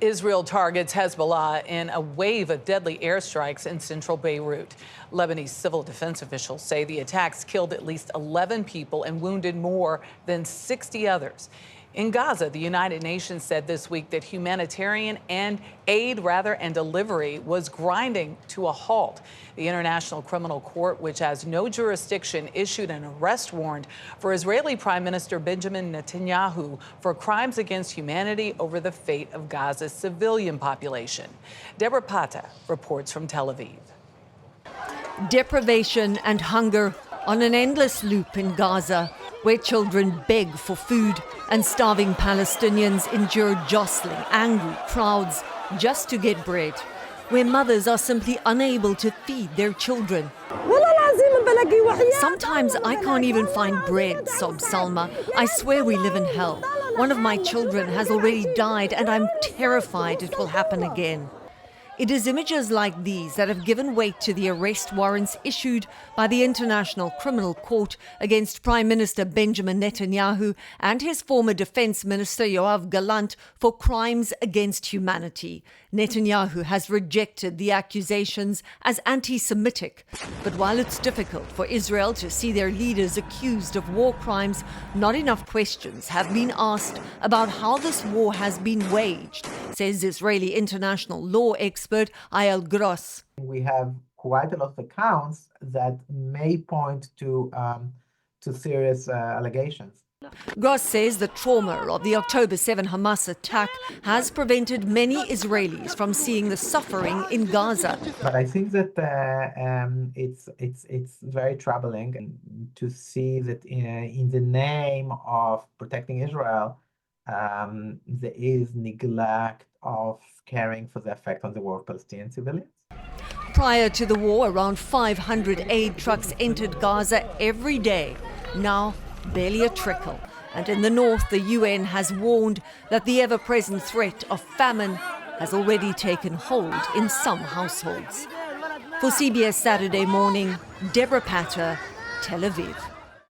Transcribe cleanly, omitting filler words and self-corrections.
Israel targets Hezbollah in a wave of deadly airstrikes in central Beirut. Lebanese civil defense officials say the attacks killed at least 11 people and wounded more than 60 others. In Gaza, the United Nations said this week that humanitarian aid and delivery was grinding to a halt. The International Criminal Court, which has no jurisdiction, issued an arrest warrant for Israeli Prime Minister Benjamin Netanyahu for crimes against humanity over the fate of Gaza's civilian population. Deborah Pata reports from Tel Aviv. Deprivation and hunger on an endless loop in Gaza, where children beg for food and starving Palestinians endure jostling, angry crowds just to get bread, where mothers are simply unable to feed their children. Sometimes I can't even find bread, sobs Salma. I swear we live in hell. One of my children has already died and I'm terrified it will happen again. It is images like these that have given weight to the arrest warrants issued by the International Criminal Court against Prime Minister Benjamin Netanyahu and his former Defense Minister Yoav Gallant for crimes against humanity. Netanyahu has rejected the accusations as anti-Semitic. But while it's difficult for Israel to see their leaders accused of war crimes, not enough questions have been asked about how this war has been waged, says Israeli international law expert Ayal Gross. We have quite a lot of accounts that may point to serious allegations. Gross says the trauma of the October 7 Hamas attack has prevented many Israelis from seeing the suffering in Gaza. But I think that it's very troubling to see that in the name of protecting Israel, there is neglect of caring for the effect on the war of Palestinian civilians. Prior to the war, around 500 aid trucks entered Gaza every day. Now, barely a trickle. And in the north, the UN has warned that the ever-present threat of famine has already taken hold in some households. For CBS Saturday Morning, Deborah Pata, Tel Aviv.